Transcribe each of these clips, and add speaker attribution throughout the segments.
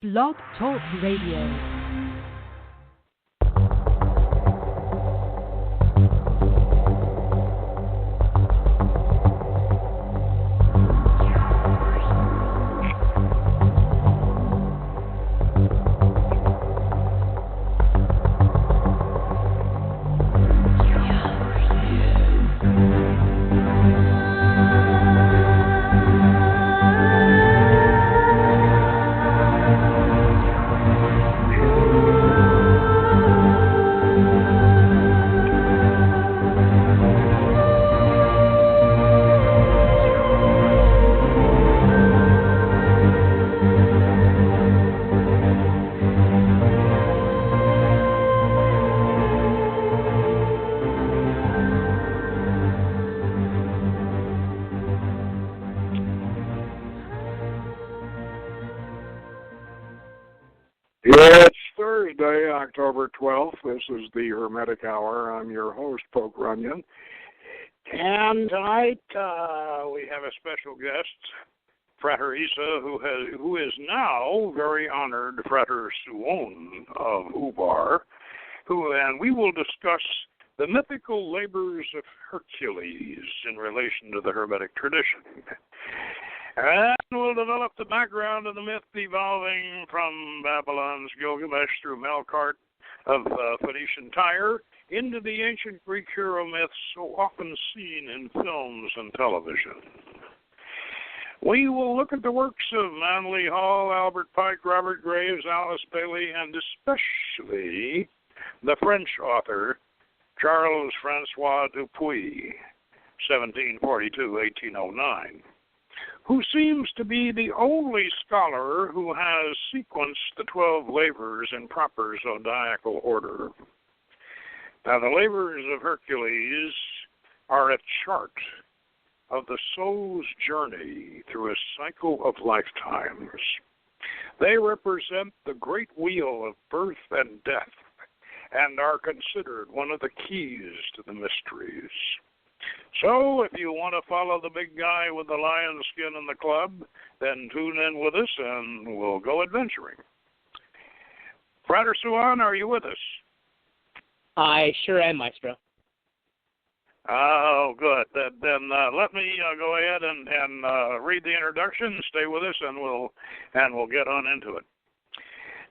Speaker 1: Blog Talk Radio.
Speaker 2: It's Thursday, October 12th. This is the Hermetic Hour. I'm your host, Poke Runyon. And tonight we have a special guest, Frater Isa, who is now very honored Frater Suon of Ubar, and we will discuss the mythical labors of Hercules in relation to the Hermetic tradition. And we'll develop the background of the myth evolving from Babylon's Gilgamesh through Melkart of Phoenician Tyre into the ancient Greek hero myths so often seen in films and television. We will look at the works of Manly Hall, Albert Pike, Robert Graves, Alice Bailey, and especially the French author Charles Francois Dupuy, 1742-1809. who seems to be the only scholar who has sequenced the 12 labors in proper zodiacal order. Now, the labors of Hercules are a chart of the soul's journey through a cycle of lifetimes. They represent the great wheel of birth and death and are considered one of the keys to the mysteries. So, if you want to follow the big guy with the lion skin in the club, then tune in with us and we'll go adventuring. Frater Suon, are you with us?
Speaker 3: I sure am, Maestro.
Speaker 2: Oh, good. Then let me go ahead and read the introduction. Stay with us, and we'll get on into it.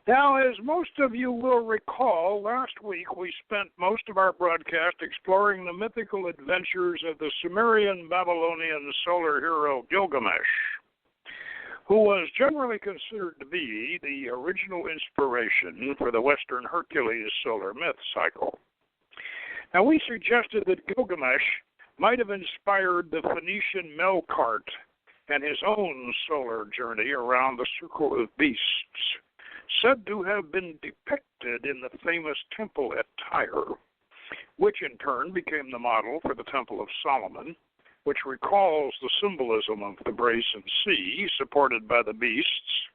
Speaker 2: Now, as most of you will recall, last week we spent most of our broadcast exploring the mythical adventures of the Sumerian Babylonian solar hero Gilgamesh, who was generally considered to be the original inspiration for the Western Hercules solar myth cycle. Now, we suggested that Gilgamesh might have inspired the Phoenician Melkart and his own solar journey around the circle of beasts, said to have been depicted in the famous temple at Tyre, which in turn became the model for the Temple of Solomon, which recalls the symbolism of the brazen sea supported by the beasts,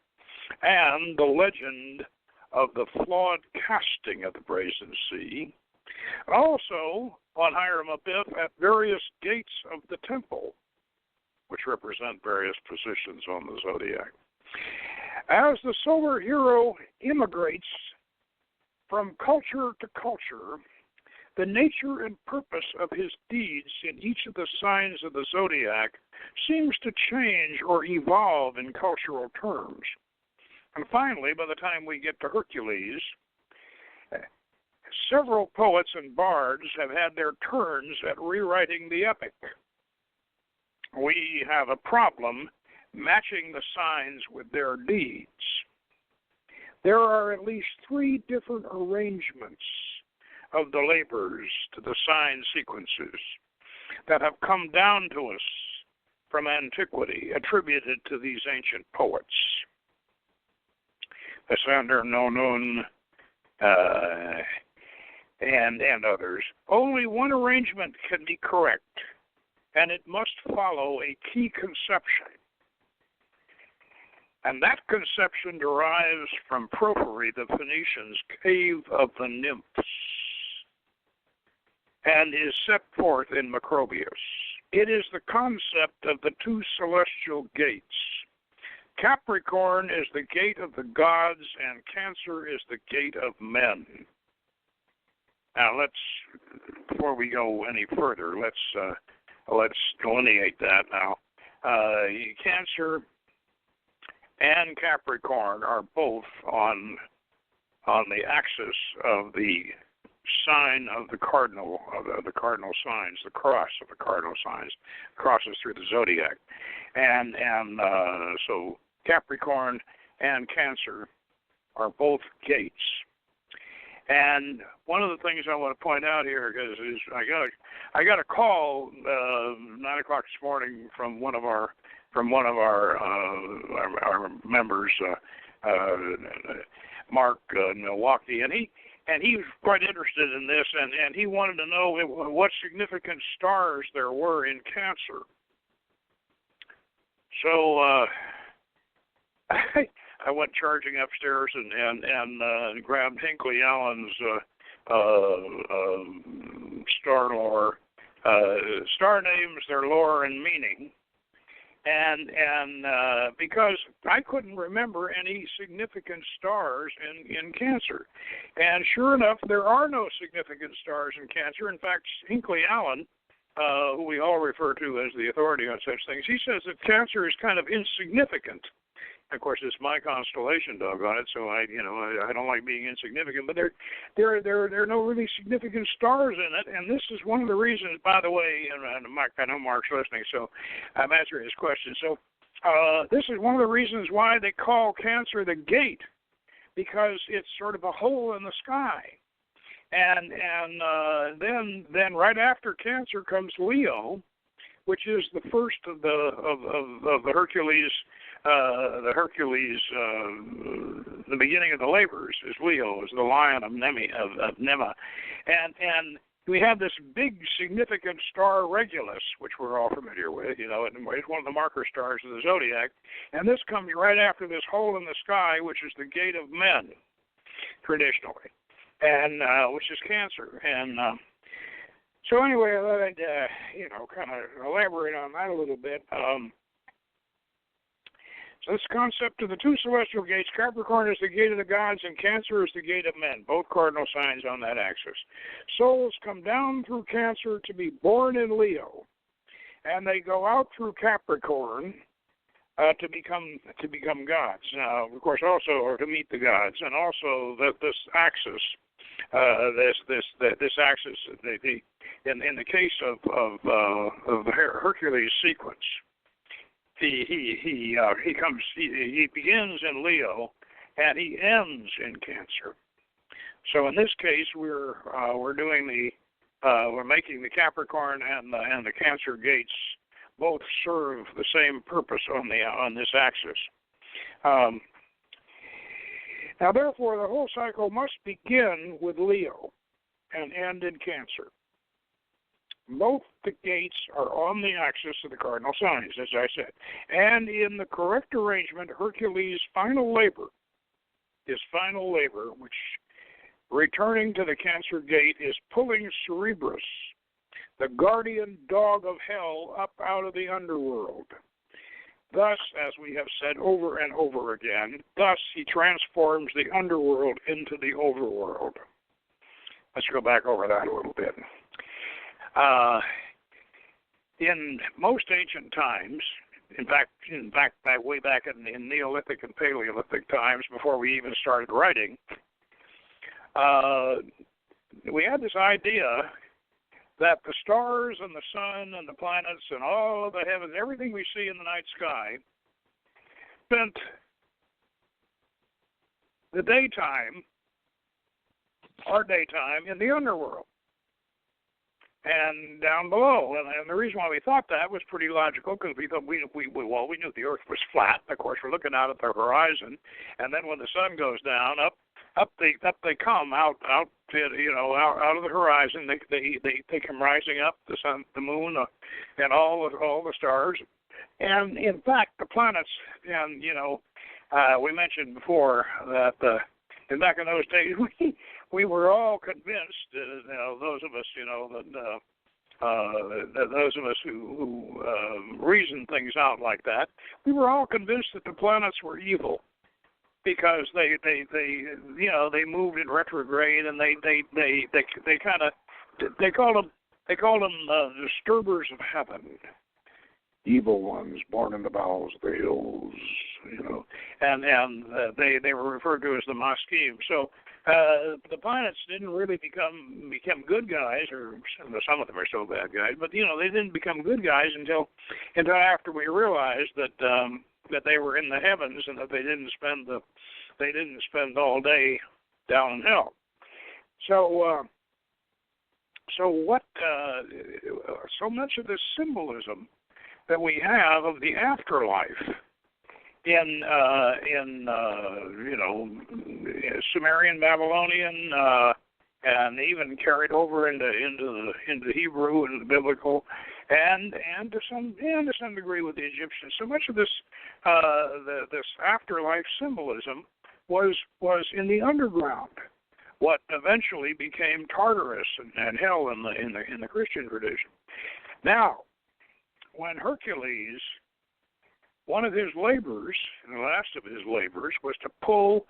Speaker 2: and the legend of the flawed casting of the brazen sea. Also, on Hiram Abiff, at various gates of the temple, which represent various positions on the zodiac. As the solar hero immigrates from culture to culture, the nature and purpose of his deeds in each of the signs of the zodiac seems to change or evolve in cultural terms. And finally, by the time we get to Hercules, several poets and bards have had their turns at rewriting the epic. We have a problem matching the signs with their deeds. There are at least 3 different arrangements of the labors to the sign sequences that have come down to us from antiquity, attributed to these ancient poets. Lysander, Nonun, and others. Only one arrangement can be correct, and it must follow a key conception. And that conception derives from Porphyry, the Phoenicians' cave of the nymphs, and is set forth in Macrobius. It is the concept of the 2 celestial gates Capricorn is the gate of the gods, and Cancer is the gate of men. Now, before we go any further, let's delineate that now. Cancer and Capricorn are both on the axis of the sign of the cardinal signs, the cross of the cardinal signs, crosses through the zodiac, and so Capricorn and Cancer are both gates. And one of the things I want to point out here is I got a call 9 o'clock this morning from one of our members, Mark in Milwaukee, and he was quite interested in this, and he wanted to know what significant stars there were in Cancer. So I went charging upstairs and grabbed Hinckley Allen's star lore, star names, their lore and meaning, and because I couldn't remember any significant stars in Cancer, and sure enough, there are no significant stars in Cancer. In fact, Hinckley Allen, who we all refer to as the authority on such things, he says that Cancer is kind of insignificant. Of course, it's my constellation, doggone it. So I don't like being insignificant. But there are no really significant stars in it, and this is one of the reasons. By the way, and I know Mark's listening, so I'm answering his question. So this is one of the reasons why they call Cancer the gate, because it's sort of a hole in the sky. And then right after Cancer comes Leo, which is the first of the Hercules. The beginning of the labors is Leo, is the lion of Nema, and we have this big significant star Regulus, which we're all familiar with. And it's one of the marker stars of the zodiac, and this comes right after this hole in the sky, which is the gate of men, traditionally, and which is Cancer, and. So anyway, I'd kind of elaborate on that a little bit. So this concept of the two celestial gates, Capricorn is the gate of the gods and Cancer is the gate of men, both cardinal signs on that axis. Souls come down through Cancer to be born in Leo, and they go out through Capricorn to become gods. Now, of course, also, or to meet the gods, and also that this axis, this axis, in the case of the Hercules sequence. He begins in Leo and he ends in Cancer. So in this case, we're making the Capricorn and the Cancer gates both serve the same purpose on this axis. Now, therefore, the whole cycle must begin with Leo and end in Cancer. Both the gates are on the axis of the cardinal signs, as I said. And in the correct arrangement, Hercules' final labor, which returning to the Cancer gate, is pulling Cerberus, the guardian dog of hell, up out of the underworld. Thus, as we have said over and over again, thus he transforms the underworld into the overworld. Let's go back over that a little bit. In most ancient times, in fact, way back in Neolithic and Paleolithic times, before we even started writing, we had this idea that the stars and the sun and the planets and all of the heavens, everything we see in the night sky, spent the daytime, our daytime, in the underworld and down below. And the reason why we thought that was pretty logical, because we thought we knew the Earth was flat. Of course, we're looking out at the horizon, and then when the sun goes down, up they come out of the horizon. They come rising up, the sun, the moon, and all the stars, and in fact the planets. And we mentioned before that back in those days we were all convinced, those of us those of us who reason things out like that, we were all convinced that the planets were evil because they moved in retrograde, and they called them disturbers of heaven, evil ones born in the bowels of the hills, and they were referred to as the Maskim. So the planets didn't really become good guys, or some of them are still bad guys, but they didn't become good guys until after we realized that they were in the heavens and that they didn't spend all day down in hell. So so much of this symbolism that we have of the afterlife in Sumerian, Babylonian, and even carried over into Hebrew and the biblical, and to some degree with the Egyptians. So much of this this afterlife symbolism was in the underground, what eventually became Tartarus and hell in the Christian tradition. Now, when Hercules, one of his labors, the last of his labors, was to pull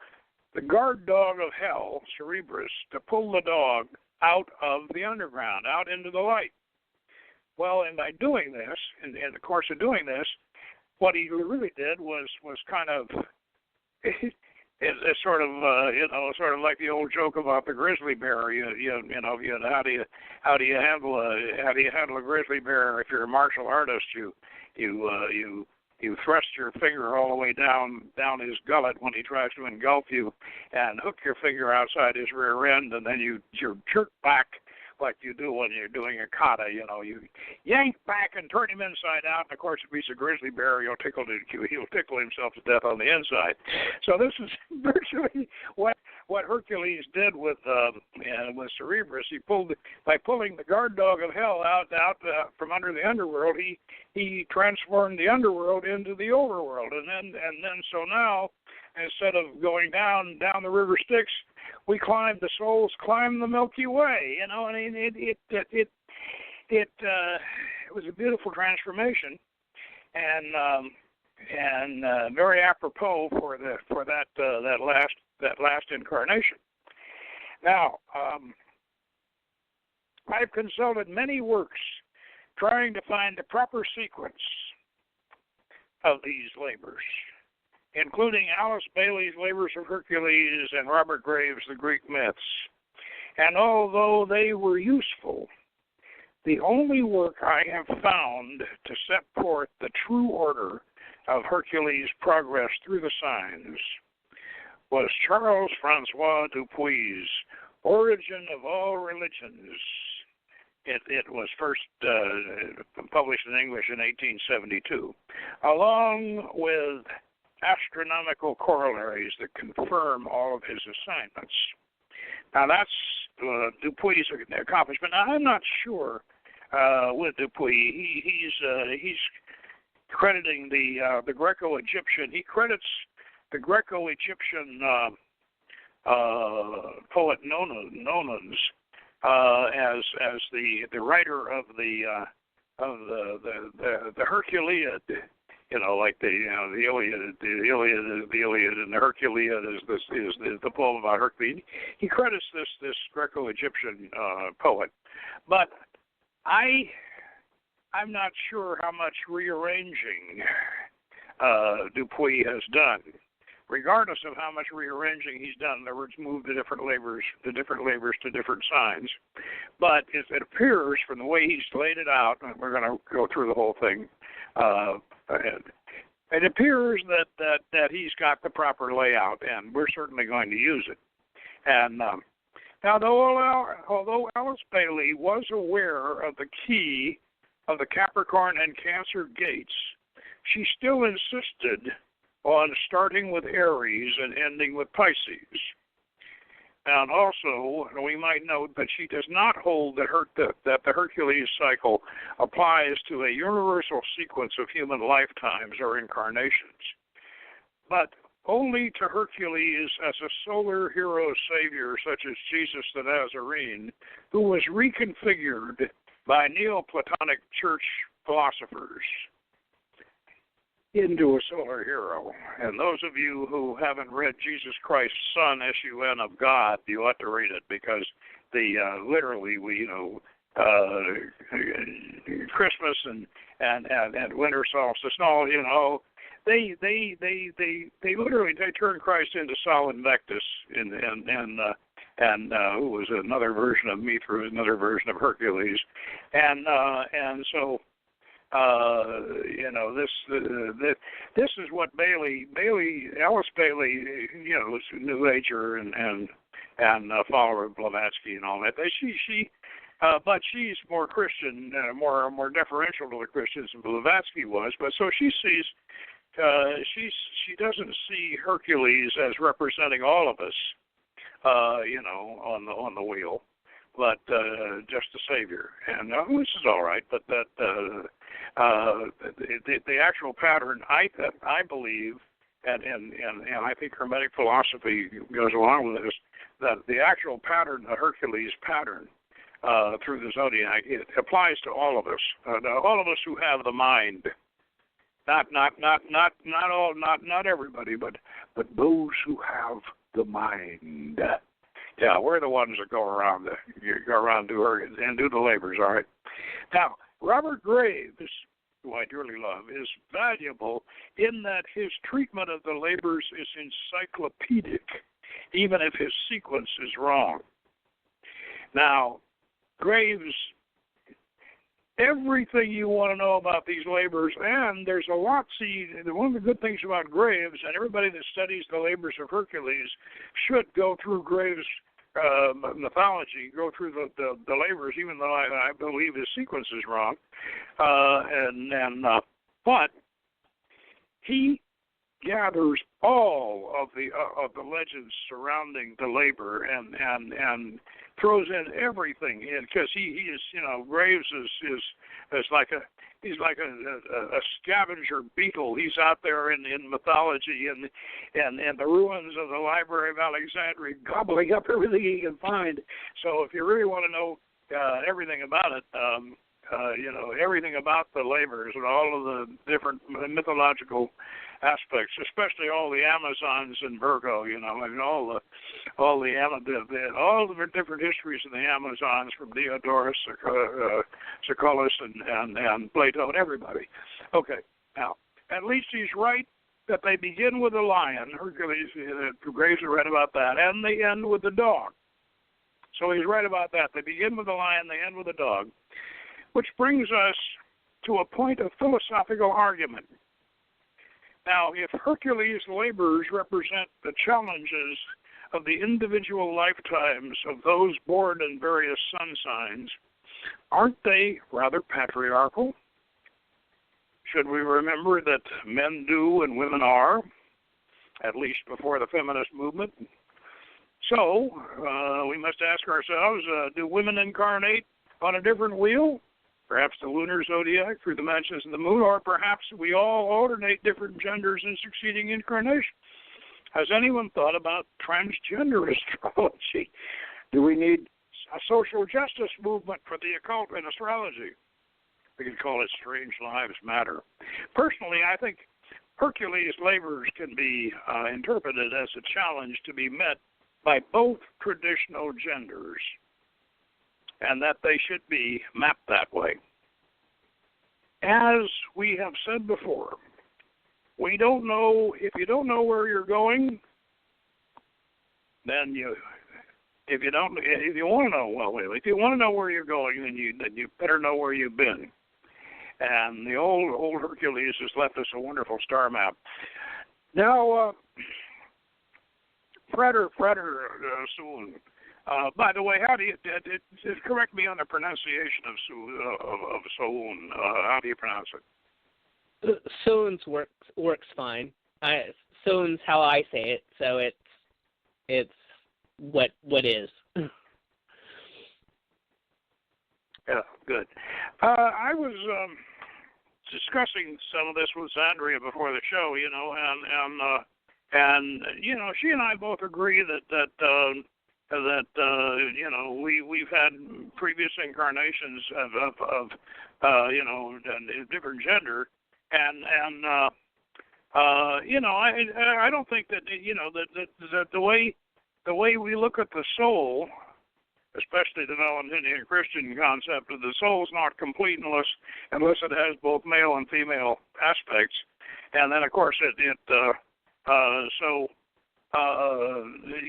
Speaker 2: the guard dog of hell, Cerberus, to pull the dog out of the underground, out into the light. Well, and by doing this, in the course of doing this, what he really did was kind of it's sort of sort of like the old joke about the grizzly bear. How do you handle a grizzly bear? If you're a martial artist, you thrust your finger all the way down his gullet when he tries to engulf you, and hook your finger outside his rear end, and then you jerk back like you do when you're doing a kata. You yank back and turn him inside out, and of course, if he's a grizzly bear, he'll tickle himself to death on the inside. So this is virtually what Hercules did with Cerberus. By pulling the guard dog of hell out from under the underworld, he transformed the underworld into the overworld, and then so now, instead of going down the river Styx, we the souls climb the Milky Way. It was a beautiful transformation, and very apropos for that last incarnation. Now, I've consulted many works trying to find the proper sequence of these labors, including Alice Bailey's Labors of Hercules and Robert Graves' The Greek Myths. And although they were useful, the only work I have found to set forth the true order of Hercules' progress through the signs was Charles Francois Dupuy's Origin of All Religions. It was first published in English in 1872, along with astronomical corollaries that confirm all of his assignments. Now that's Dupuy's accomplishment. Now, I'm not sure with Dupuy. He's crediting the Greco-Egyptian. He credits the Greco-Egyptian poet Nonans as the writer of the Herculeid. Like the Iliad, and the Herculeid is the poem about Hercules. He credits this Greco-Egyptian poet, but I'm not sure how much rearranging Dupuy has done. Regardless of how much rearranging he's done, in other words, moved the different labors to different signs. But it appears from the way he's laid it out, and we're going to go through the whole thing. It appears that he's got the proper layout, and we're certainly going to use it. And now, although Alice Bailey was aware of the key of the Capricorn and Cancer gates, she still insisted on starting with Aries and ending with Pisces. And also, we might note that she does not hold that the Hercules cycle applies to a universal sequence of human lifetimes or incarnations, but only to Hercules as a solar hero savior such as Jesus the Nazarene, who was reconfigured by Neoplatonic church philosophers into a solar hero. And those of you who haven't read Jesus Christ, Son, S-U-N, of God, you ought to read it, because the literally Christmas and winter solstice and all, they literally turn Christ into Sol Invictus and who was another version of Mithras, another version of Hercules, and so this is what Alice Bailey, was a New Ager and follower of Blavatsky and all that. But she's more Christian, more deferential to the Christians than Blavatsky was. But so she sees, she doesn't see Hercules as representing all of us, on the wheel, but just the Savior. And this is all right, but that the actual pattern, I believe, and I think Hermetic philosophy goes along with this, that the actual pattern, the Hercules pattern, through the zodiac, it applies to all of us. All of us who have the mind. Not everybody, but those who have the mind. Yeah, we're the ones that go around do the labors. All right. Now, Robert Graves, who I dearly love, is valuable in that his treatment of the labors is encyclopedic, even if his sequence is wrong. Now, Graves, everything you want to know about these labors, and there's a lot. See, one of the good things about Graves, and everybody that studies the labors of Hercules should go through Graves' mythology, go through the labors, even though I believe his sequence is wrong. But he gathers all of the legends surrounding the labor and throws in everything in, because he is, Graves is like he's like a scavenger beetle. He's out there in mythology and the ruins of the Library of Alexandria, gobbling up everything he can find. So if you really want to know everything about it, everything about the labors and all of the different mythological aspects, especially all the Amazons in Virgo, and all the different histories of the Amazons, from Diodorus, Cercolas, and Plato, and everybody. Okay, now at least he's right that they begin with a lion. Hercules, Graves read about that, and they end with the dog. So he's right about that. They begin with a lion, they end with a dog, which brings us to a point of philosophical argument. Now, if Hercules' labors represent the challenges of the individual lifetimes of those born in various sun signs, aren't they rather patriarchal? Should we remember that men do and women are, at least before the feminist movement? So, we must ask ourselves, do women incarnate on a different wheel? Perhaps the lunar zodiac through the mentions of the moon, or perhaps we all alternate different genders in succeeding incarnations. Has anyone thought about transgender astrology? Do we need a social justice movement for the occult and astrology? We could call it Strange Lives Matter. Personally, I think Hercules' labors can be interpreted as a challenge to be met by both traditional genders, and that they should be mapped that way. As we have said before, we don't know, if you don't know where you're going, then if you want to know where you're going, then you better know where you've been. And the old Hercules has left us a wonderful star map. Now, Freder Soon. By the way, how do you correct me on the pronunciation of Soon? How do you pronounce it?
Speaker 3: Soon's works fine. Soon's how I say it, so it's what is.
Speaker 2: Yeah, good. I was discussing some of this with Andrea before the show, and she and I both agree that we've had previous incarnations of different gender, and I don't think that that the way we look at the soul, especially the Valentinian Christian concept of the soul, is not complete unless it has both male and female aspects, and then of course you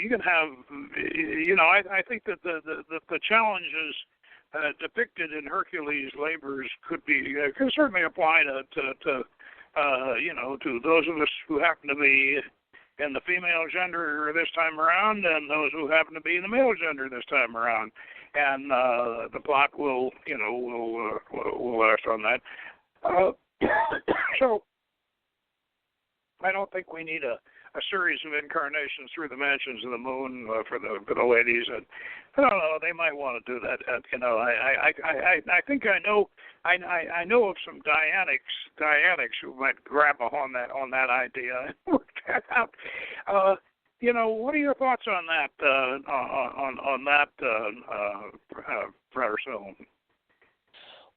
Speaker 2: can have, I think that the challenges depicted in Hercules' labors could certainly apply to those of us who happen to be in the female gender this time around, and those who happen to be in the male gender this time around, and the plot will last on that. So I don't think we need a series of incarnations through the mansions of the moon for the ladies, and I don't know, they might want to do that. I think I know of some Dianics who might grab on that idea and work that out. What are your thoughts on that? Professor?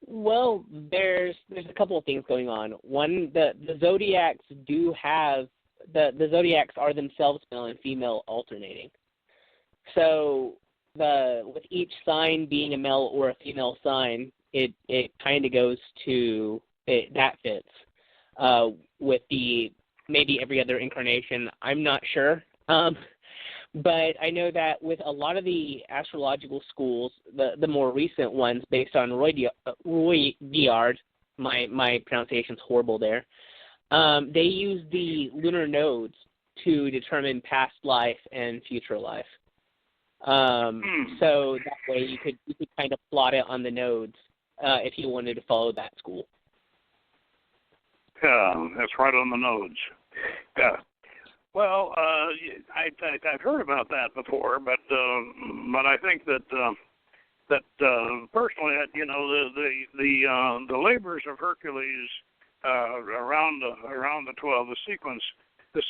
Speaker 3: Well, there's a couple of things going on. One, the zodiacs do have the zodiacs are themselves male and female alternating. So with each sign being a male or a female sign, it kind of goes to that fits. With the maybe every other incarnation, I'm not sure. But I know that with a lot of the astrological schools, the more recent ones based on Roy Diard, my pronunciation's horrible there. They use the lunar nodes to determine past life and future life. So that way you could kind of plot it on the nodes if you wanted to follow that school.
Speaker 2: Yeah, that's right on the nodes. Yeah. Well, I've heard about that before, but I think that personally, the labors of Hercules around the 12, the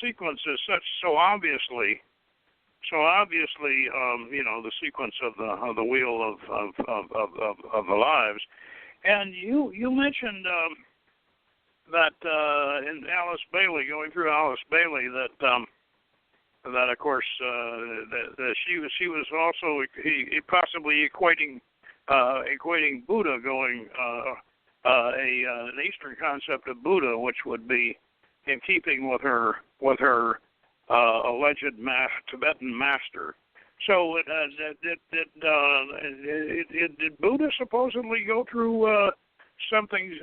Speaker 2: sequence is so obviously the sequence of the wheel of the lives, and you mentioned that in Alice Bailey, going through Alice Bailey, that of course that she was also possibly equating Buddha going an Eastern concept of Buddha, which would be in keeping with her alleged Tibetan master. So did Buddha supposedly go through something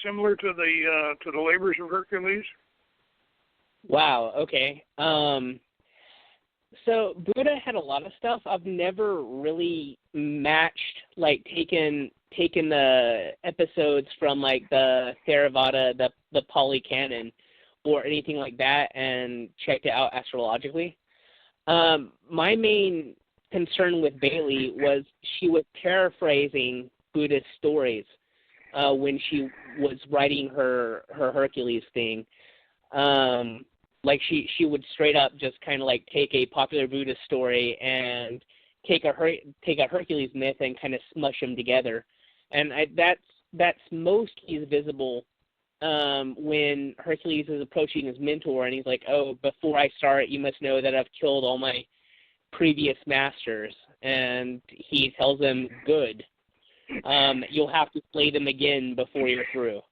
Speaker 2: similar to the labors of Hercules?
Speaker 3: Wow. Okay. So Buddha had a lot of stuff. I've never really matched, like taken the episodes from like the Theravada, the Pali Canon, or anything like that, and checked it out astrologically. My main concern with Bailey was she was paraphrasing Buddhist stories when she was writing her Hercules thing. Like she would straight up just kind of like take a popular Buddhist story and take a Hercules myth and kind of smush them together. And that's mostly visible when Hercules is approaching his mentor and he's like, "Oh, before I start, you must know that I've killed all my previous masters." And he tells him, "Good. You'll have to slay them again before you're through."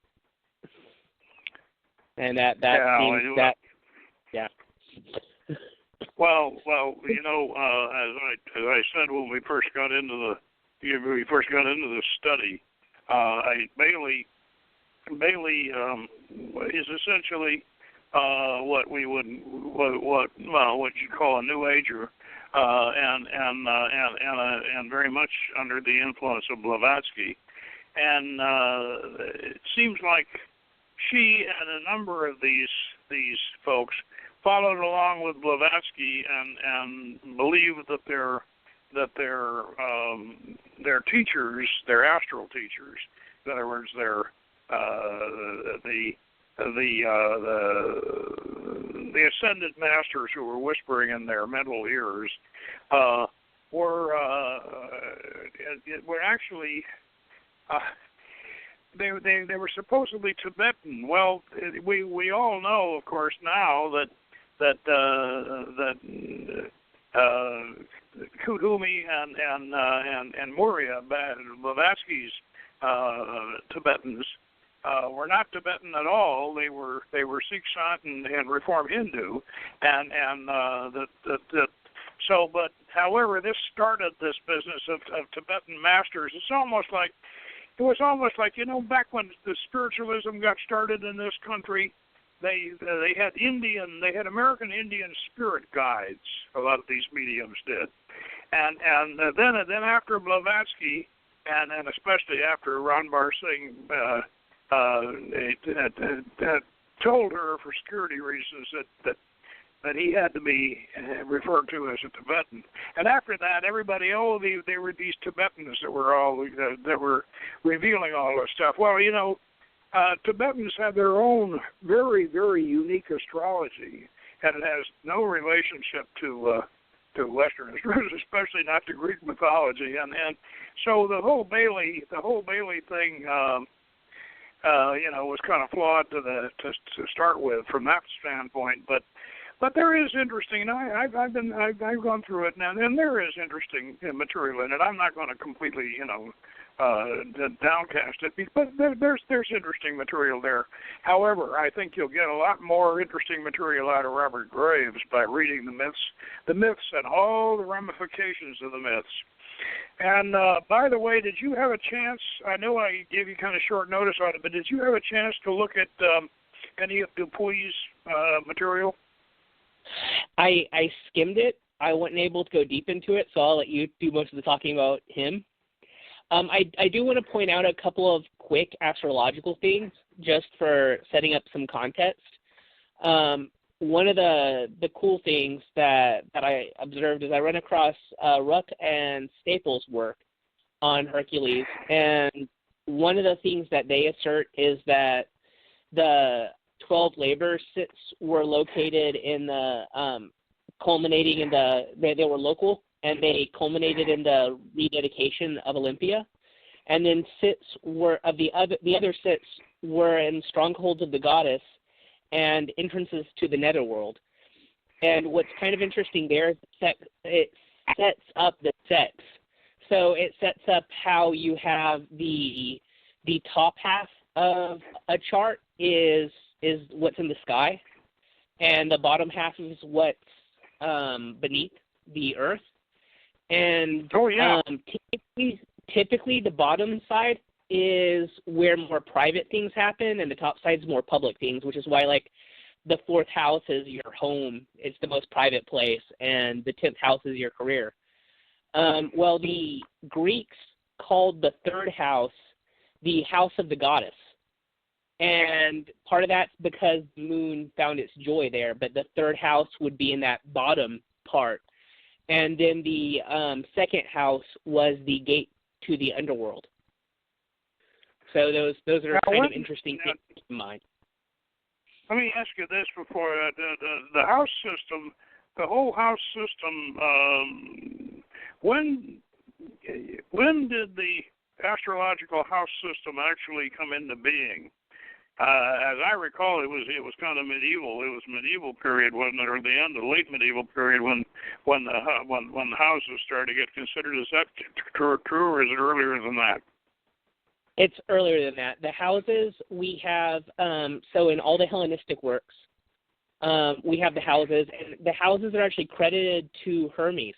Speaker 3: And that seems that. Yeah.
Speaker 2: Well, as I said when we first got into the study, Bailey is essentially what you call a New Ager, and very much under the influence of Blavatsky, and it seems like she and a number of these folks followed along with Blavatsky and believed that their teachers, their astral teachers, in other words, the ascended masters who were whispering in their mental ears were actually they were supposedly Tibetan. Well, we all know, of course, now that Kutumi and Muria, Blavatsky's Tibetans, were not Tibetan at all. They were Sikh Sant and Reform Hindu, but however, this started this business of Tibetan masters. It was almost like back when the spiritualism got started in this country, they had American Indian spirit guides. A lot of these mediums did, and then after Blavatsky and especially after Ranbar Singh told her for security reasons that he had to be referred to as a Tibetan. And after that, everybody, they were these Tibetans that were revealing all this stuff. Well, Tibetans have their own very, very unique astrology, and it has no relationship to Western astrology, especially not to Greek mythology. And so the whole Bailey thing, was kind of flawed to start with from that standpoint, but there is interesting, and I've gone through it now, and there is interesting material in it. I'm not going to completely, downcast it, but there's interesting material there. However, I think you'll get a lot more interesting material out of Robert Graves by reading the myths and all the ramifications of the myths. And by the way, did you have a chance? I know I gave you kind of short notice on it, but did you have a chance to look at any of Dupuy's material?
Speaker 3: I skimmed it. I wasn't able to go deep into it, so I'll let you do most of the talking about him. I do want to point out a couple of quick astrological things just for setting up some context. One of the cool things that I observed is I ran across Ruck and Staples' work on Hercules, and one of the things that they assert is that the 12 labor sits were located in the culminating in they were local, and they culminated in the rededication of Olympia, and then sits were of the other sits were in strongholds of the goddess and entrances to the netherworld. And what's kind of interesting there is it sets up the sets. So it sets up how you have the top half of a chart is what's in the sky, and the bottom half is what's beneath the earth. And typically the bottom side is where more private things happen, and the top side is more public things, which is why, like, the 4th house is your home. It's the most private place, and the 10th house is your career. Well, the Greeks called the 3rd house the house of the goddess. And part of that's because the moon found its joy there, but the 3rd house would be in that bottom part. And then the 2nd house was the gate to the underworld. So those are kind of interesting things to keep in mind.
Speaker 2: Let me ask you this before the house system, the whole house system. When did the astrological house system actually come into being? As I recall, it was kind of medieval. It was medieval period, wasn't it, or the end of late medieval period when the houses started to get considered. Is that true, or is it earlier than that?
Speaker 3: It's earlier than that. The houses we have, so in all the Hellenistic works, we have the houses, and the houses are actually credited to Hermes.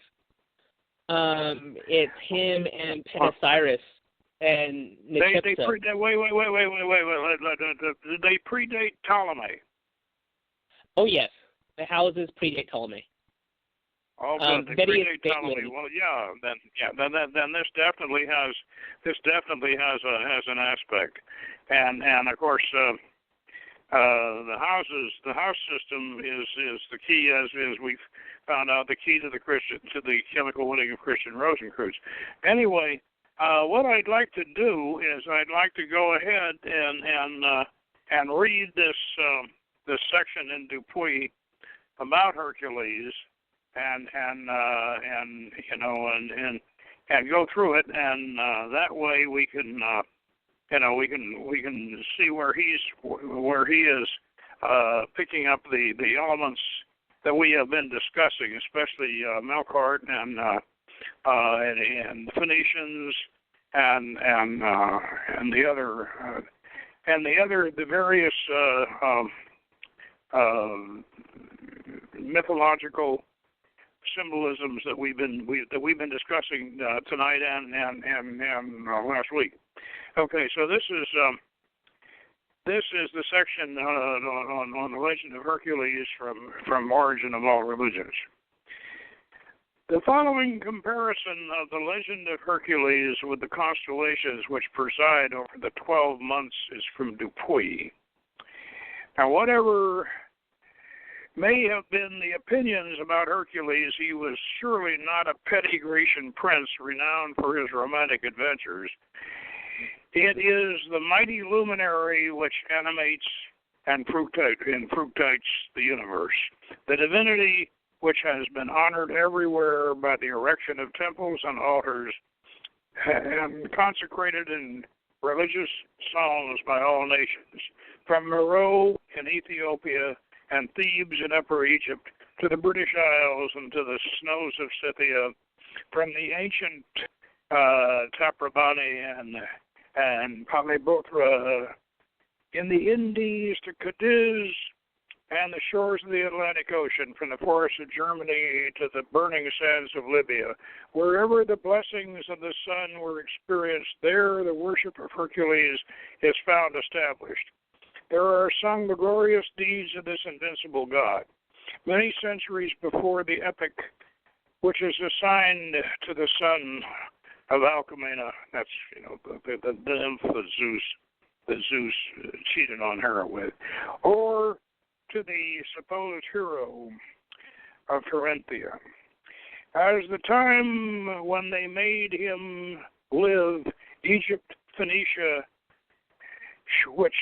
Speaker 3: It's him and Penasiris and Necipsa. Did they predate Ptolemy? Oh, yes. The houses predate Ptolemy.
Speaker 2: Oh, good. They predate Ptolemy. Well, then this definitely has an aspect, and of course the house system is the key, as we've found out, the key to the chemical winning of Christian Rosencreutz. Anyway, what I'd like to do is I'd like to go ahead and read this section in Dupuy about Hercules and go through it, and that way we can we can see where he is picking up the elements that we have been discussing, especially Melkart and the Phoenicians and the various mythological symbolisms that we've been discussing tonight and last week. Okay, so this is the section on the legend of Hercules from Origin of All Religions. The following comparison of the legend of Hercules with the constellations which preside over the 12 months is from Dupuy. Now, whatever may have been the opinions about Hercules, he was surely not a petty Grecian prince renowned for his romantic adventures. It is the mighty luminary which animates and fructiates the universe, the divinity which has been honored everywhere by the erection of temples and altars and consecrated in religious songs by all nations, from Meroe in Ethiopia and Thebes in Upper Egypt to the British Isles and to the snows of Scythia, from the ancient Taprobani and Palibothra in the Indies to Cadiz and the shores of the Atlantic Ocean, from the forests of Germany to the burning sands of Libya. Wherever the blessings of the sun were experienced, there the worship of Hercules is found established. There are sung the glorious deeds of this invincible god. Many centuries before the epic which is assigned to the son of Alcmena, that's the nymph that Zeus cheated on her with, or to the supposed hero of Corinthia, as the time when they made him live, Egypt, Phoenicia, which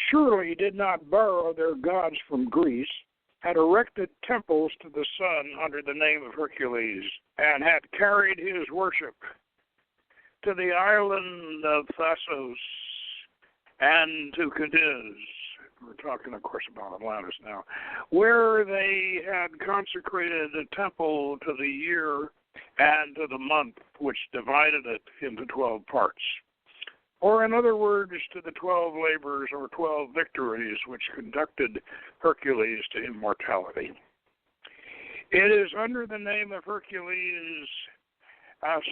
Speaker 2: surely did not borrow their gods from Greece, had erected temples to the sun under the name of Hercules, and had carried his worship to the island of Thasos and to Cadiz. We're talking, of course, about Atlantis now, where they had consecrated a temple to the year and to the month, which divided it into 12 parts. Or, in other words, to the 12 labors or 12 victories which conducted Hercules to immortality. It is under the name of Hercules Astrochiton,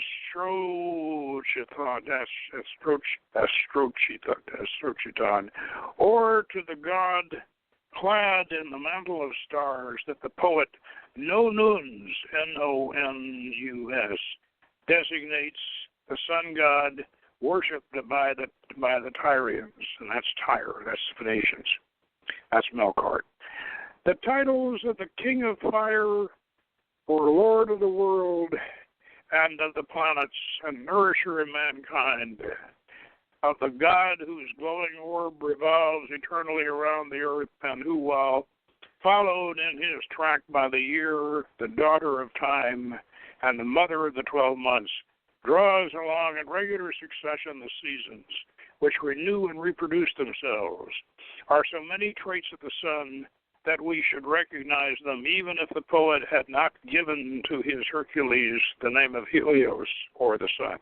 Speaker 2: or to the god clad in the mantle of stars, that the poet Nonus, N-O-N-U-S, designates the sun god worshipped by the Tyrians, and that's Tyre, that's the Phoenicians, that's Melkart. The titles of the King of Fire, or Lord of the World, and of the planets, and nourisher of mankind, of the God whose glowing orb revolves eternally around the earth, and who, while followed in his track by the year, the daughter of time, and the mother of the 12 months, draws along in regular succession the seasons, which renew and reproduce themselves, are so many traits of the sun that we should recognize them, even if the poet had not given to his Hercules the name of Helios, or the sun.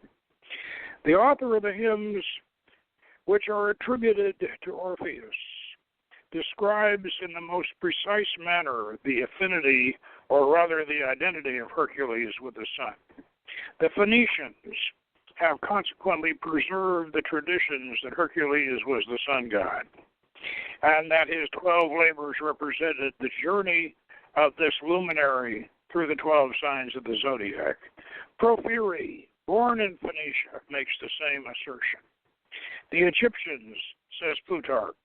Speaker 2: The author of the hymns, which are attributed to Orpheus, describes in the most precise manner the affinity, or rather the identity of Hercules with the sun. The Phoenicians have consequently preserved the traditions that Hercules was the sun god, and that his 12 labors represented the journey of this luminary through the 12 signs of the zodiac. Porphyry, born in Phoenicia, makes the same assertion. The Egyptians, says Plutarch,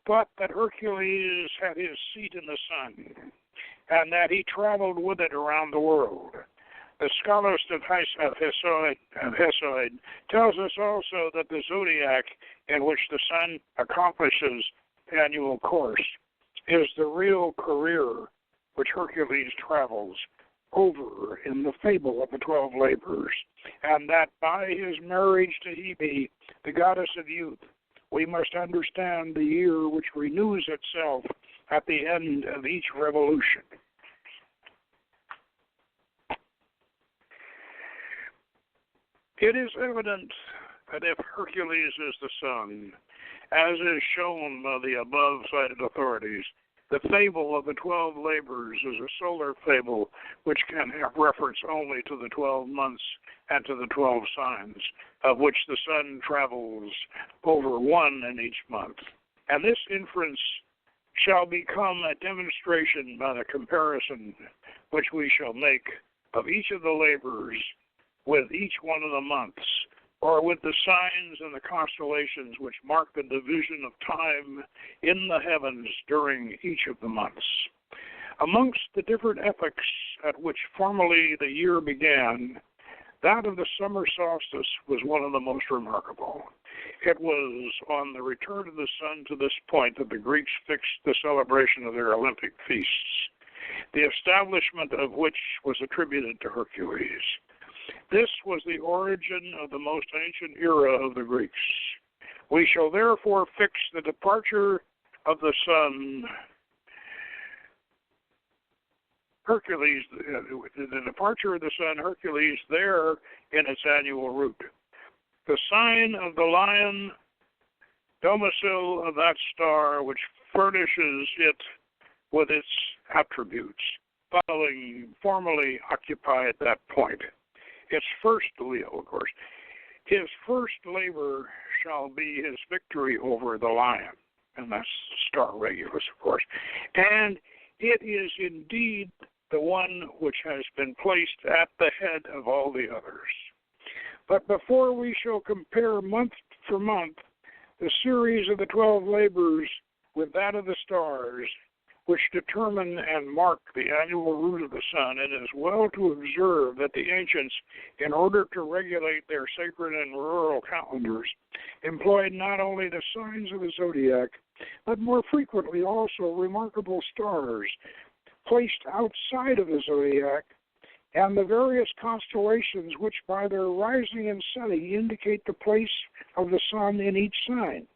Speaker 2: thought that Hercules had his seat in the sun, and that he traveled with it around the world. The scholast of Hesiod tells us also that the zodiac in which the sun accomplishes annual course is the real career which Hercules travels over in the fable of the 12 labors, and that by his marriage to Hebe, the goddess of youth, we must understand the year which renews itself at the end of each revolution. It is evident that if Hercules is the sun, as is shown by the above-cited authorities, the fable of the 12 labors is a solar fable which can have reference only to the 12 months and to the 12 signs, of which the sun travels over one in each month. And this inference shall become a demonstration by the comparison which we shall make of each of the labors with each one of the months, or with the signs and the constellations which mark the division of time in the heavens during each of the months. Amongst the different epochs at which formerly the year began, that of the summer solstice was one of the most remarkable. It was on the return of the sun to this point that the Greeks fixed the celebration of their Olympic feasts, the establishment of which was attributed to Hercules. This was the origin of the most ancient era of the Greeks. We shall therefore fix the departure of the sun, Hercules, the departure of the sun, Hercules, there in its annual route. The sign of the lion, domicile of that star which furnishes it with its attributes, formerly occupy at that point. Its first, Leo, of course, his first labor shall be his victory over the lion, and that's star Regulus, of course. And it is indeed the one which has been placed at the head of all the others. But before we shall compare month for month the series of the 12 labors with that of the stars, which determine and mark the annual route of the sun, it is well to observe that the ancients, in order to regulate their sacred and rural calendars, employed not only the signs of the zodiac, but more frequently also remarkable stars placed outside of the zodiac, and the various constellations which by their rising and setting indicate the place of the sun in each sign.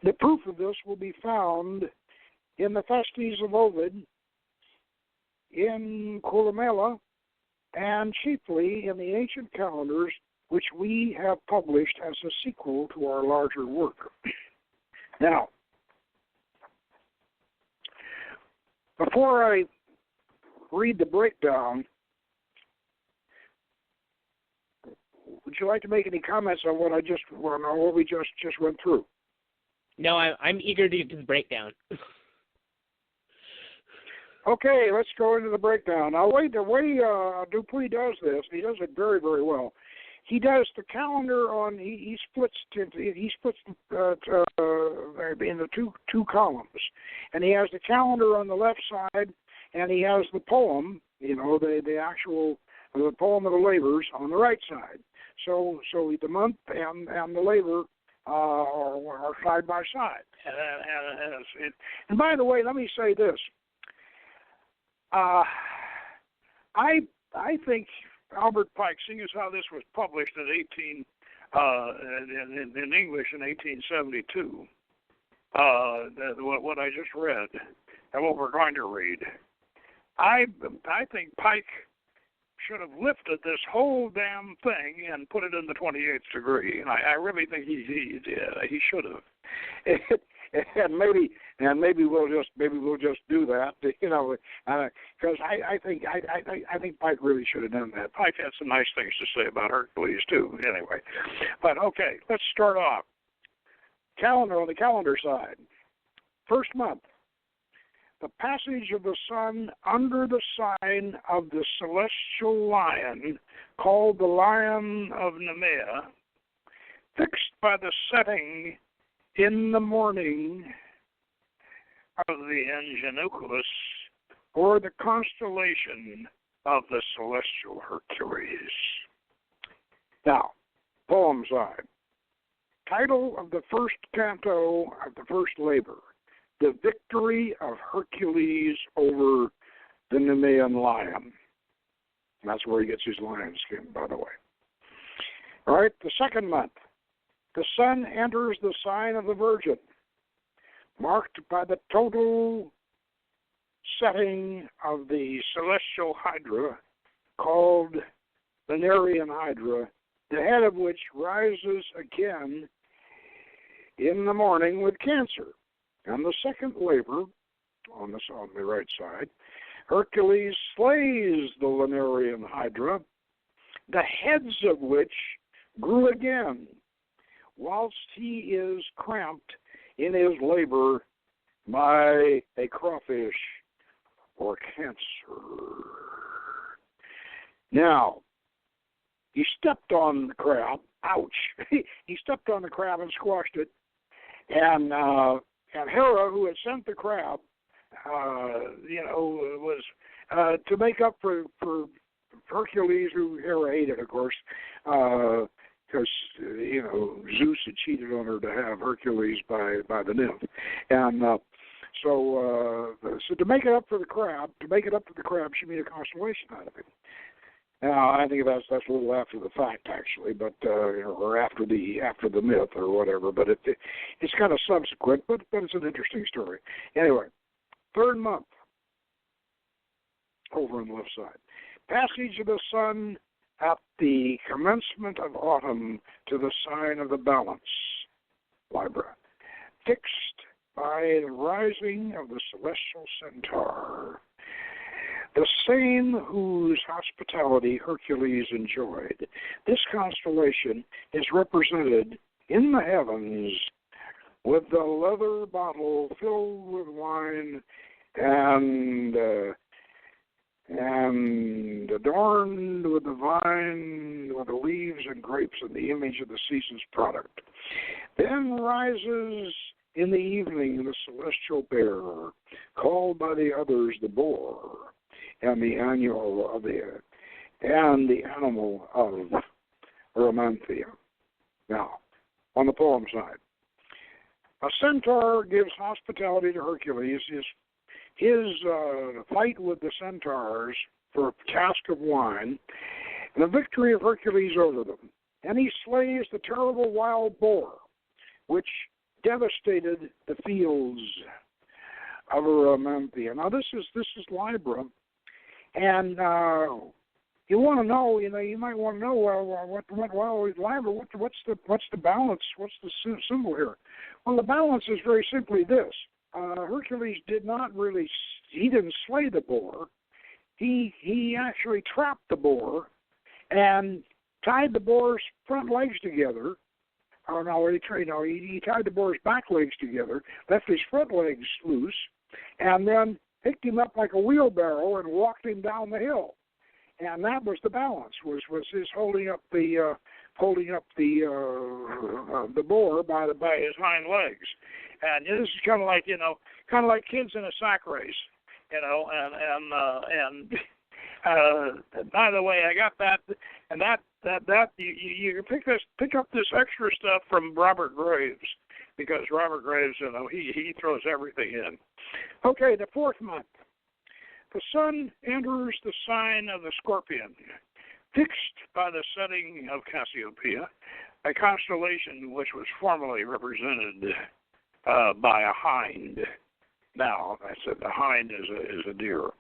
Speaker 2: The proof of this will be found in the Festes of Ovid, in Columella, and chiefly in the ancient calendars which we have published as a sequel to our larger work. Now, before I read the breakdown, would you like to make any comments on what we just went through?
Speaker 3: No, I'm eager to do the breakdown.
Speaker 2: Okay, let's go into the breakdown. Now, the way Dupuy does this, he does it very, very well. He does the calendar on. He splits into two columns, and he has the calendar on the left side, and he has the poem, the poem of the labors on the right side. So the month and the labor are side by side. And by the way, let me say this. I think Albert Pike, seeing as how this was published in English in 1872, what I just read and what we're going to read, I think Pike should have lifted this whole damn thing and put it in the 28th degree. And I really think he did. He should have. And maybe we'll just do that, because I think Pike really should have done that. Pike had some nice things to say about Hercules too. Anyway, but okay, let's start off. Calendar on the calendar side. First month, the passage of the sun under the sign of the celestial lion, called the Lion of Nemea, fixed by the setting in the morning of the Ingenuculus, or the constellation of the celestial Hercules. Now, poem side. Title of the first canto of the first labor, The Victory of Hercules over the Nemean lion. That's where he gets his lion skin, by the way. All right, the second month, the sun enters the sign of the Virgin, marked by the total setting of the celestial hydra called the Nerean Hydra, the head of which rises again in the morning with Cancer. And the second labor, on the right side, Hercules slays the Lemurian Hydra, the heads of which grew again, whilst he is cramped in his labor by a crawfish or cancer. Now, he stepped on the crab. Ouch! He stepped on the crab and squashed it. And Hera, who had sent the crab, was to make up for Hercules, who Hera hated, of course, because Zeus had cheated on her to have Hercules by the nymph, and so to make it up for the crab, she made a constellation out of it. Now, I think that's a little after the fact, actually, but or after the myth or whatever. But it's kind of subsequent, but it's an interesting story. Anyway, third month, over on the left side, passage of the sun at the commencement of autumn to the sign of the Balance, Libra, fixed by the rising of the celestial centaur, the same whose hospitality Hercules enjoyed. This constellation is represented in the heavens with the leather bottle filled with wine and adorned with the vine, with the leaves and grapes and the image of the season's product. Then rises in the evening the celestial bear, called by the others the boar, and the animal of Romanthea. Now, on the poem side, a centaur gives hospitality to Hercules. His fight with the centaurs for a cask of wine, and the victory of Hercules over them. And he slays the terrible wild boar, which devastated the fields of Romanthea. Now, this is Libra, and you want to know, you might want to know, Libra, what's the balance? What's the symbol here? Well, the balance is very simply this. Hercules didn't slay the boar. He actually trapped the boar and tied the boar's front legs together. He tied the boar's back legs together, left his front legs loose, and then picked him up like a wheelbarrow and walked him down the hill. And that was the balance, was his holding up the boar by his hind legs. And this is kind of like kids in a sack race, and by the way, I got that, and that you pick up this extra stuff from Robert Graves, because Robert Graves, he throws everything in. Okay, the fourth month, the sun enters the sign of the Scorpion, fixed by the setting of Cassiopeia, a constellation which was formerly represented by a hind. Now, I said the hind is a deer.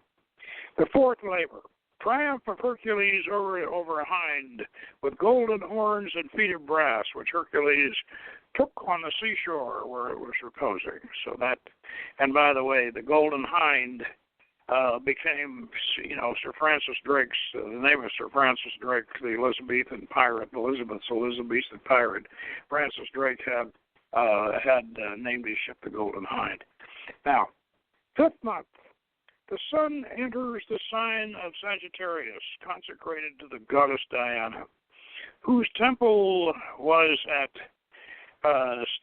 Speaker 2: The fourth labor, triumph of Hercules over a hind with golden horns and feet of brass, which Hercules took on the seashore where it was reposing. So that, and by the way, the golden hind became, Sir Francis Drake's, the name of Sir Francis Drake, the Elizabethan pirate, Elizabethan pirate. Francis Drake had named his ship the Golden Hind. Now, fifth month, the sun enters the sign of Sagittarius, consecrated to the goddess Diana, whose temple was at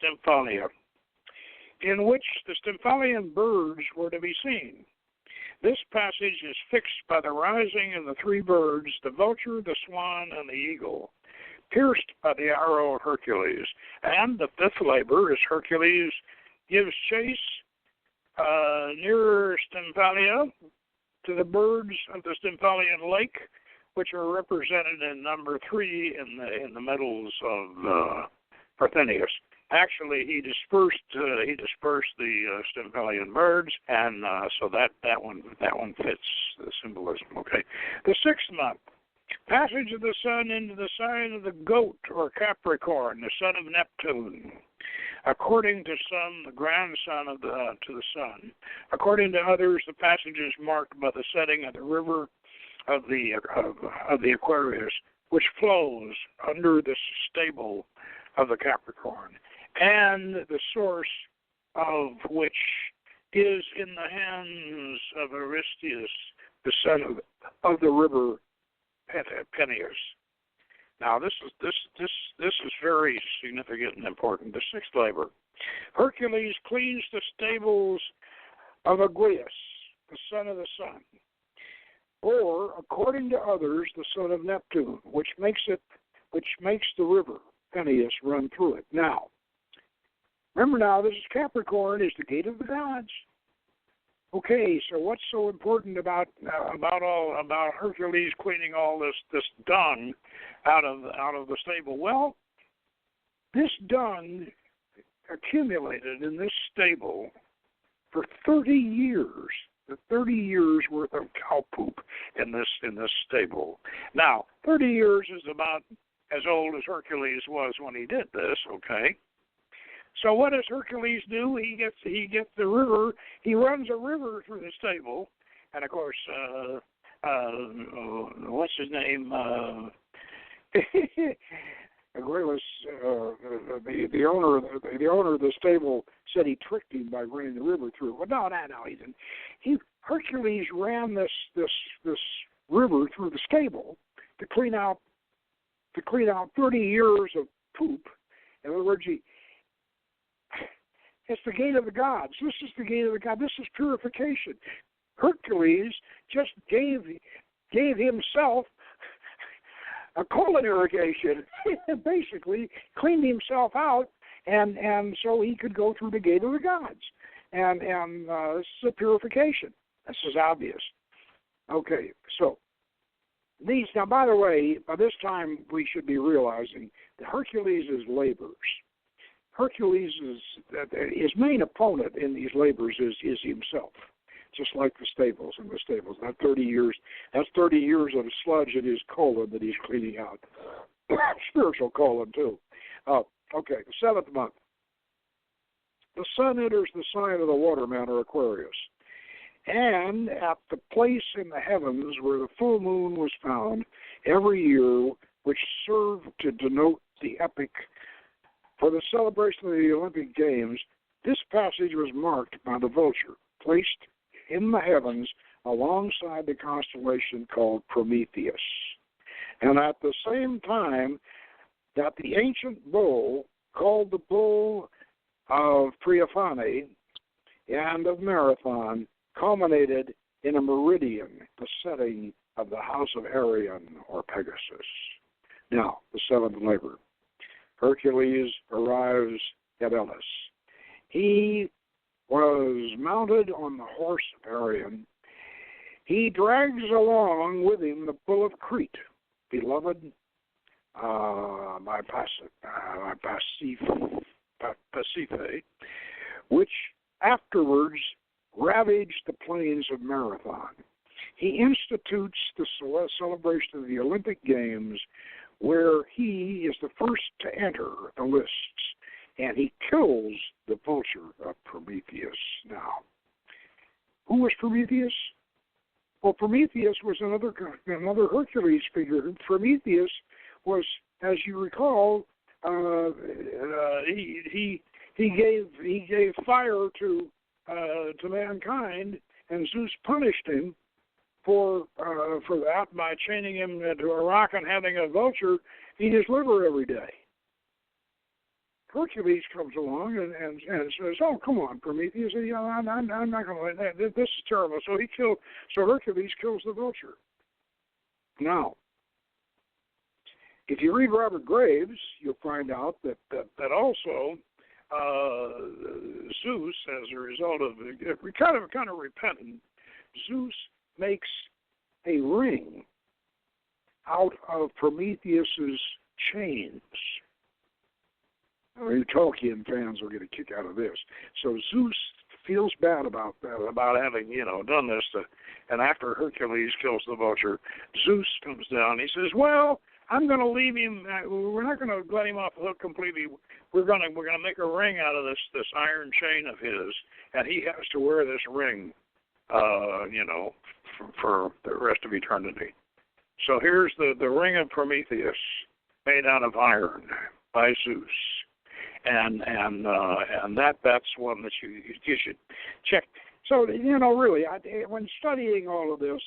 Speaker 2: Stymphalia, in which the Stymphalian birds were to be seen. This passage is fixed by the rising of the three birds, the vulture, the swan, and the eagle, pierced by the arrow of Hercules. And the fifth labor is Hercules gives chase near Stymphalia to the birds of the Stymphalian Lake, which are represented in number 3 in the medals of Parthenius. Actually, he dispersed the Stymphalian birds, and so that one fits the symbolism. Okay, the 6th month, passage of the sun into the sign of the Goat or Capricorn, the son of Neptune. According to some, the grandson to the sun. According to others, the passage is marked by the setting of the river of the Aquarius, which flows under the stable of the Capricorn, and the source of which is in the hands of Aristeus, the son of the river Peneus. Now, this is very significant and important. The 6th labor, Hercules cleans the stables of Aegeus, the son of the sun, or according to others, the son of Neptune, which makes the river Peneus run through it. Now, remember now, this is Capricorn, is the gate of the gods. Okay, so what's so important about Hercules cleaning all this dung out of the stable? Well, this dung accumulated in this stable for 30 years. The 30 years worth of cow poop in this stable. Now, 30 years is about as old as Hercules was when he did this. Okay. So what does Hercules do? He gets the river. He runs a river through the stable, and of course, what's his name? Aegeus, the owner of the stable said he tricked him by running the river through. Well, no, he didn't. Hercules ran this river through the stable to clean out 30 years of poop. In other words, it's the gate of the gods. This is the gate of the gods. This is purification. Hercules just gave himself a colon irrigation, basically cleaned himself out, and so he could go through the gate of the gods. And this is a purification. This is obvious. Okay, so these, now by the way, by this time we should be realizing that Hercules' labors. Hercules his main opponent in these labors is himself, just like the stables. That's 30 years of sludge in his colon that he's cleaning out. Spiritual colon too. Okay, the 7th month. The sun enters the sign of the waterman or Aquarius, and at the place in the heavens where the full moon was found every year, which served to denote the epoch for the celebration of the Olympic Games, this passage was marked by the vulture, placed in the heavens alongside the constellation called Prometheus. And at the same time that the ancient bull, called the bull of Priaphane and of Marathon, culminated in a meridian, the setting of the house of Arion or Pegasus. Now, the 7th labor. Hercules arrives at Elis. He was mounted on the horse of Arion. He drags along with him the bull of Crete, beloved by Pasiphae, which afterwards ravaged the plains of Marathon. He institutes the celebration of the Olympic Games, where he is the first to enter the lists, and he kills the vulture of Prometheus. Now, who was Prometheus? Well, Prometheus was another Hercules figure. Prometheus was, as you recall, he gave fire to mankind, and Zeus punished him for that by chaining him to a rock and having a vulture eat his liver every day. Hercules comes along and says, "Oh, come on, Prometheus! I'm not going to let that. This is terrible." So Hercules kills the vulture. Now, if you read Robert Graves, you'll find out that also Zeus, as a result of kind of repentant, Zeus makes a ring out of Prometheus's chains. Now, you Tolkien fans will get a kick out of this. So Zeus feels bad about that, about having, done this. And after Hercules kills the vulture, Zeus comes down. He says, well, I'm going to leave him. We're not going to let him off the hook completely. We're going to make a ring out of this iron chain of his, and he has to wear this ring, for the rest of eternity. So here's the ring of Prometheus, made out of iron by Zeus, and that's one that you should check. So really, when studying all of this,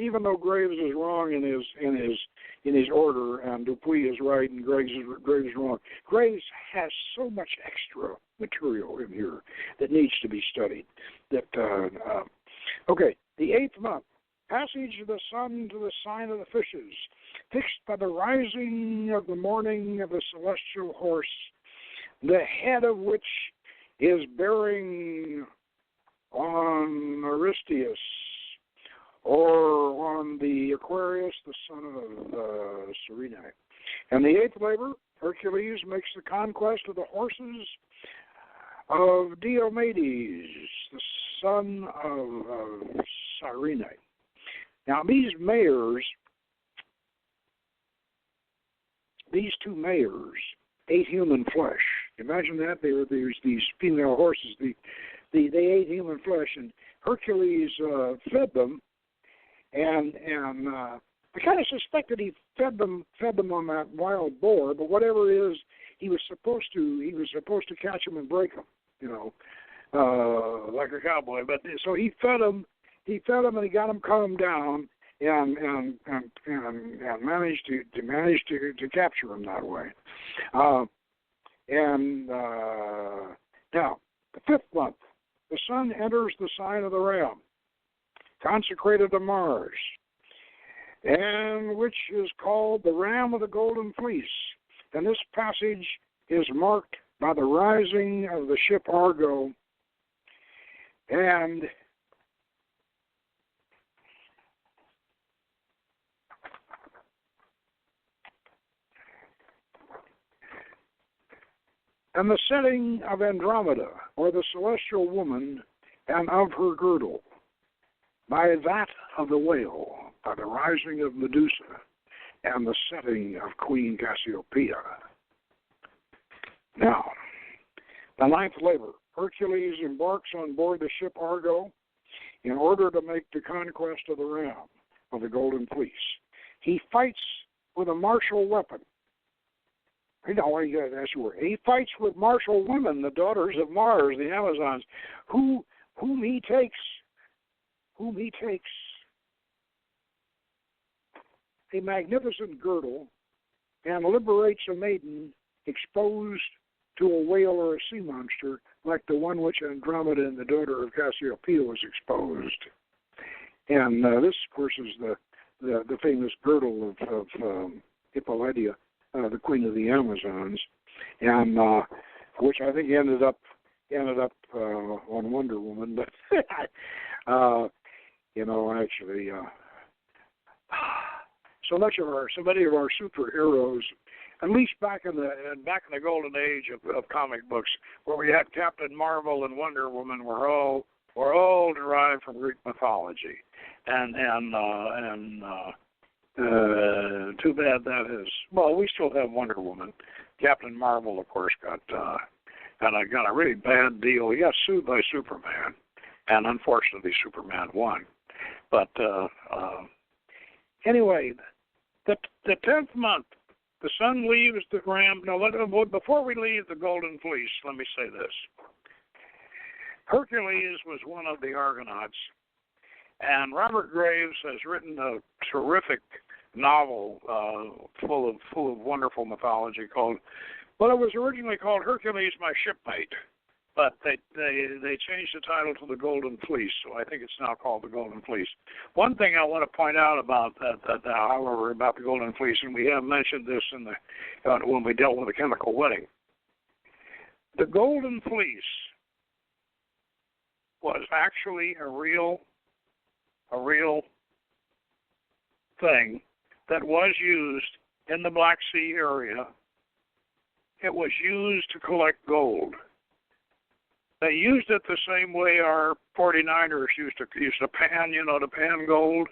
Speaker 2: even though Graves is wrong in his order, and Dupuy is right and Graves is wrong, Graves has so much extra material in here that needs to be studied. Okay, the 8th month, passage of the sun to the sign of the fishes, fixed by the rising of the morning of the celestial horse, the head of which is bearing on Aristeus, or on the Aquarius, the son of Serene. And the 8th labor, Hercules makes the conquest of the horses of Diomedes, the son of Cyrene. Now, these two mares ate human flesh. Imagine that. There's these female horses. They ate human flesh, and Hercules fed them. And I kind of suspected he fed them on that wild boar, but whatever it is, he was supposed to catch them and break them, like a cowboy. But so he fed them, and he got them calmed down, and managed to capture them that way. Now the 5th month, the sun enters the sign of the Ram, consecrated to Mars, and which is called the Ram of the Golden Fleece. And this passage is marked by the rising of the ship Argo, and the setting of Andromeda, or the celestial woman, and of her girdle, by that of the whale, by the rising of Medusa, and the setting of Queen Cassiopeia. Now, the 9th labor, Hercules embarks on board the ship Argo in order to make the conquest of the Ram of the Golden Fleece. He fights with a martial weapon. He fights with martial women, the daughters of Mars, the Amazons, whom he takes a magnificent girdle and liberates a maiden exposed to a whale or a sea monster, like the one which Andromeda and the daughter of Cassiopeia was exposed. And this, of course, is the famous girdle of Hippolyta, the queen of the Amazons, and which I think ended up on Wonder Woman, but actually, so many of our superheroes, at least back in the golden age of comic books, where we had Captain Marvel and Wonder Woman, were all derived from Greek mythology, and too bad that is. Well, we still have Wonder Woman. Captain Marvel, of course, got a really bad deal. He got sued by Superman, and unfortunately, Superman won. But anyway, the 10th month, the sun leaves the Ram. No, before we leave the Golden Fleece, let me say this: Hercules was one of the Argonauts, and Robert Graves has written a terrific novel full of wonderful mythology called. Well, it was originally called Hercules, My Shipmate, but they changed the title to The Golden Fleece, so I think it's now called The Golden Fleece. One thing I want to point out about however, about The Golden Fleece, and we have mentioned this when we dealt with the chemical wedding, the Golden Fleece was actually a real a real thing that was used in the Black Sea area. It was used to collect gold. They used it the same way our 49ers used to pan, to pan gold.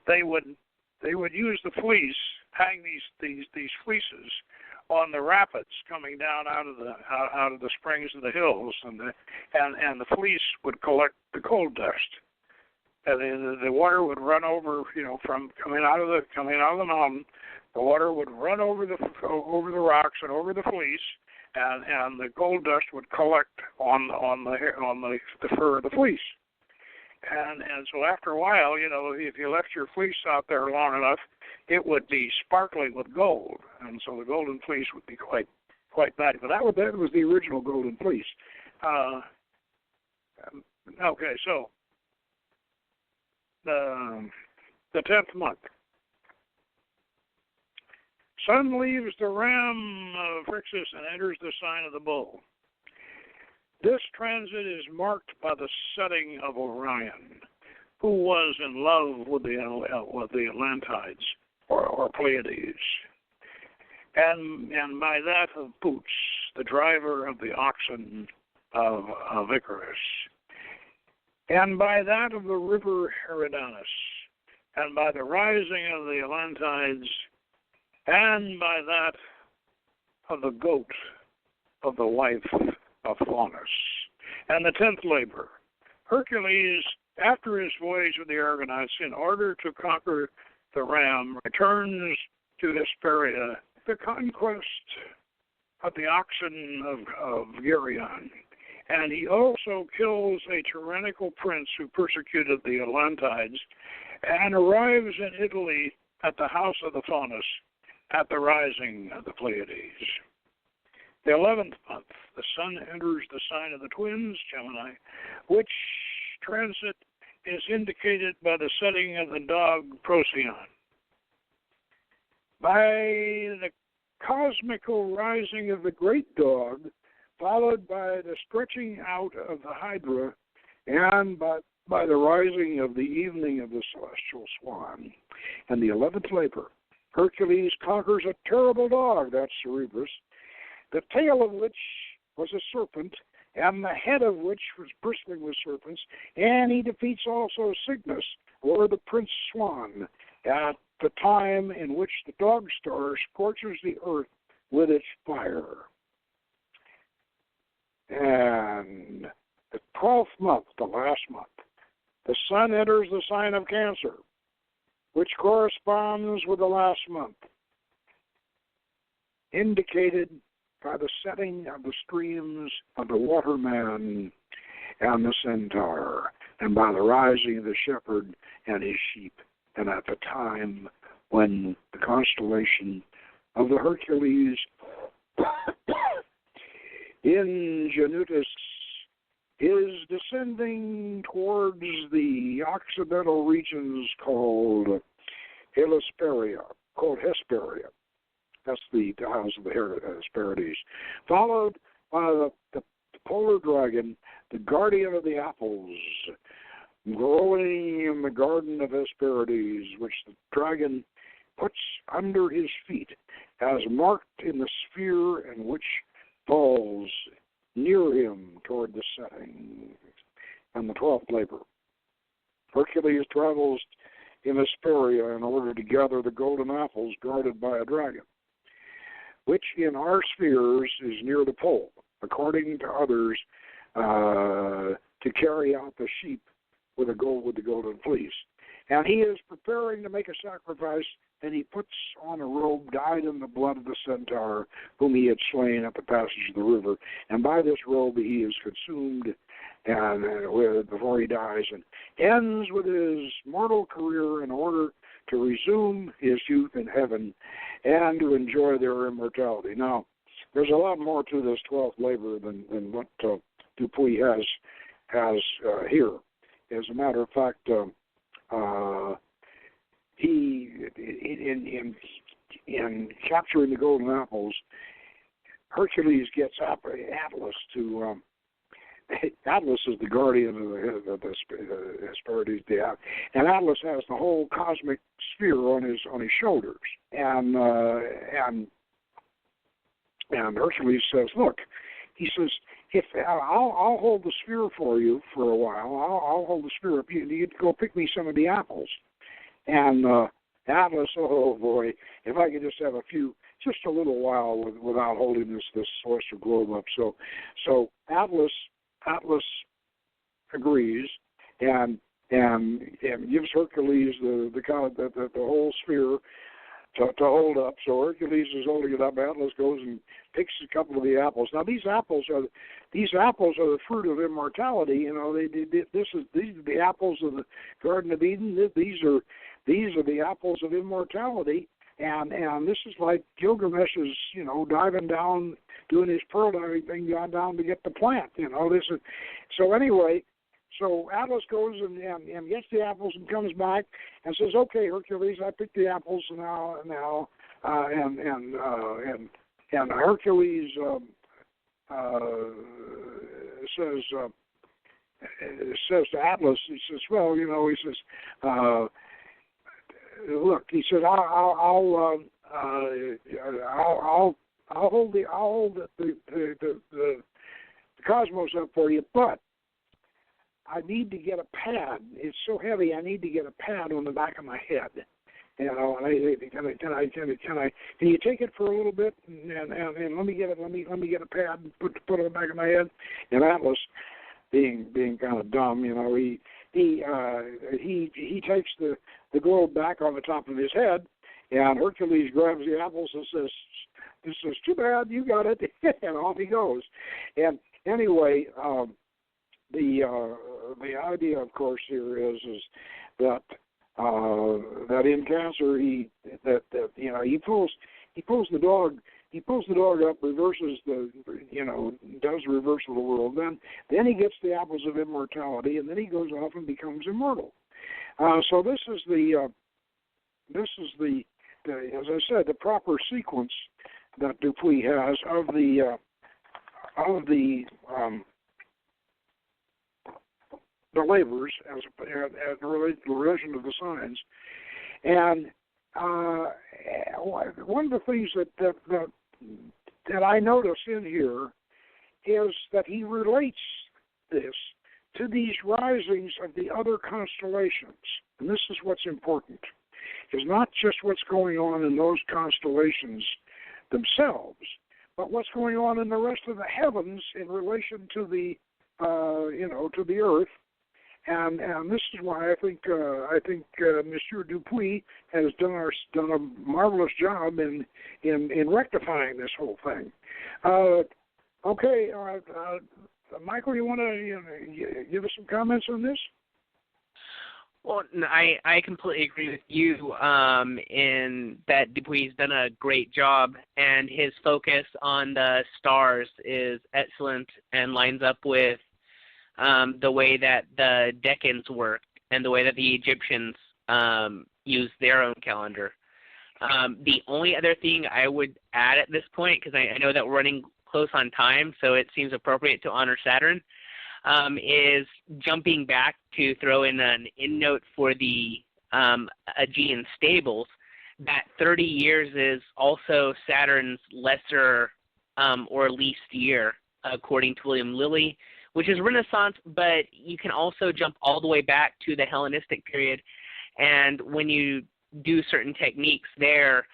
Speaker 2: They would use the fleece, hang these fleeces on the rapids coming down out of the springs of the hills, and the fleece would collect the gold dust. And the water would run over, from coming out of the mountain. The water would run over the rocks and over the fleece, and the gold dust would collect on the fur of the fleece. And so after a while, if you left your fleece out there long enough, it would be sparkling with gold, and so the golden fleece would be quite valuable. That was the original golden fleece. Okay, so the 10th month. Sun leaves the ram of Phrixus and enters the sign of the bull. This transit is marked by the setting of Orion, who was in love with the Atlantides or Pleiades, and by that of Boots, the driver of the oxen of Icarus, and by that of the river Eridanus, and by the rising of the Atlantides, and by that of the goat of the wife of Faunus. And the 10th labor. Hercules, after his voyage with the Argonauts, in order to conquer the ram, returns to Hesperia, the conquest of the oxen of Geryon. And he also kills a tyrannical prince who persecuted the Atlantides, and arrives in Italy at the house of the Faunus, at the rising of the Pleiades. The 11th month, the sun enters the sign of the twins, Gemini, which transit is indicated by the setting of the dog Procyon. By the cosmical rising of the great dog, followed by the stretching out of the Hydra, and by the rising of the evening of the celestial swan. And the 11th labor, Hercules conquers a terrible dog, that's Cerberus, the tail of which was a serpent, and the head of which was bristling with serpents, and he defeats also Cygnus, or the Prince Swan, at the time in which the dog star scorches the earth with its fire. And the 12th month, the last month, the sun enters the sign of Cancer, which corresponds with the last month, indicated by the setting of the streams of the waterman and the centaur, and by the rising of the shepherd and his sheep, and at the time when the constellation of the Hercules in Genutus is descending towards the occidental regions called Hesperia. That's the house of the Hesperides. Followed by the polar dragon, the guardian of the apples, growing in the garden of Hesperides, which the dragon puts under his feet, as marked in the sphere in which falls near him toward the setting. And the 12th labor. Hercules travels in Hesperia in order to gather the golden apples guarded by a dragon, which in our spheres is near the pole, according to others, to carry out the sheep with the golden fleece. And he is preparing to make a sacrifice, and he puts on a robe dyed in the blood of the centaur, whom he had slain at the passage of the river. And by this robe he is consumed before he dies, and ends with his mortal career in order to resume his youth in heaven and to enjoy their immortality. Now, there's a lot more to this 12th labor than what Dupuy has here. As a matter of fact, he in capturing the golden apples, Hercules gets Atlas to Atlas is the guardian of the Hesperides, and Atlas has the whole cosmic sphere on his shoulders, and Hercules says, "Look," he says, "if I'll hold the sphere for you for a while, I'll hold the sphere up. You go pick me some of the apples." And Atlas, oh boy, if I could just have just a little while without holding this celestial globe up. So Atlas agrees and gives Hercules the whole sphere to hold up. So Hercules is holding it up. Atlas goes and picks a couple of the apples. Now these apples are the fruit of immortality. You know, these are the apples of the Garden of Eden. These are the apples of immortality. And this is like Gilgamesh is, you know, diving down, doing his pearl diving thing, gone down to get the plant. You know, this is so anyway. So Atlas goes and gets the apples and comes back and says, "Okay, Hercules, I picked the apples now." And Hercules says to Atlas, he says, "Well, you know," he says, "Look," he said, I'll hold the cosmos up for you, but I need to get a pad. It's so heavy. I need to get a pad on the back of my head. You know, and can you take it for a little bit and let me get it. Let me get a pad and put it on the back of my head." And Atlas, being kind of dumb, you know, he takes the globe back on the top of his head, and Hercules grabs the apples and says, "This is too bad. You got it," and off he goes. And anyway, the idea, of course, here is that in cancer he pulls the dog up, reverses does the reversal of the world. Then he gets the apples of immortality, and then he goes off and becomes immortal. So this is the as I said, the proper sequence that Dupuy has of the labors as relation to the signs. And one of the things that I notice in here is that he relates this to these risings of the other constellations. And this is what's important. It's not just what's going on in those constellations themselves, but what's going on in the rest of the heavens in relation to the to the earth. And this is why I think Monsieur Dupuy has done a marvelous job in rectifying this whole thing. Okay, Michael, you want to give us some comments on this?
Speaker 3: Well, I completely agree with you in that Dupuy's done a great job, and his focus on the stars is excellent and lines up with the way that the Decans work and the way that the Egyptians use their own calendar. The only other thing I would add at this point, because I know that we're running close on time, so it seems appropriate to honor Saturn, is jumping back to throw in an end note for the Aegean stables, that 30 years is also Saturn's lesser or least year, according to William Lilly, which is Renaissance, but you can also jump all the way back to the Hellenistic period. And when you do certain techniques there,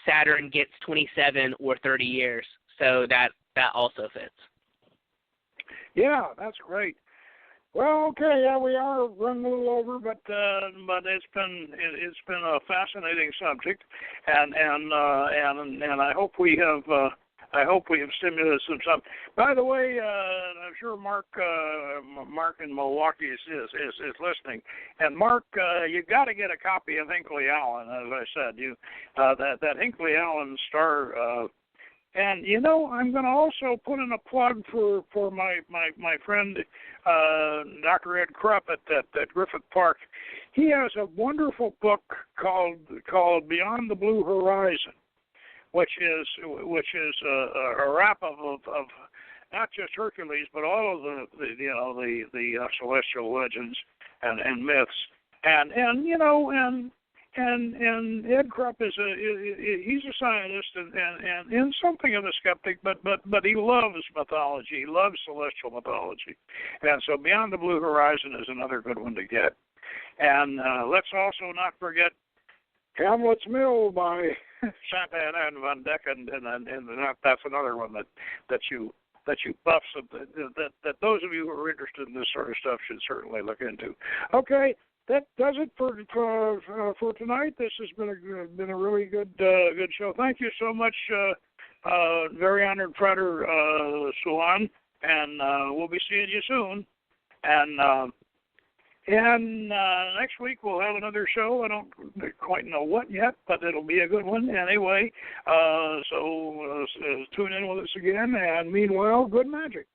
Speaker 3: Saturn gets 27 or 30 years. So that also fits.
Speaker 2: Yeah, that's great. Well, okay, yeah, we are running a little over, but it's been a fascinating subject, and I hope we have stimulated some stuff. By the way, I'm sure Mark in Milwaukee is listening. And Mark, you got to get a copy of Hinckley Allen. As I said, that Hinckley Allen star. And I'm going to also put in a plug for my friend Dr. Ed Krupp at Griffith Park. He has a wonderful book called Beyond the Blue Horizon, which is a wrap of not just Hercules, but all of the celestial legends and myths, and Ed Krupp he's a scientist and something of a skeptic, but he loves mythology. He loves celestial mythology, and so Beyond the Blue Horizon is another good one to get. And let's also not forget Hamlet's Mill by Santa Anna and Van Dyck, and that's another one that you buffs that those of you who are interested in this sort of stuff should certainly look into. Okay, that does it for tonight. This has been a really good show. Thank you so much, very honored Frater Sulan, and we'll be seeing you soon. And next week we'll have another show. I don't quite know what yet, but it'll be a good one anyway. So tune in with us again. And meanwhile, good magic.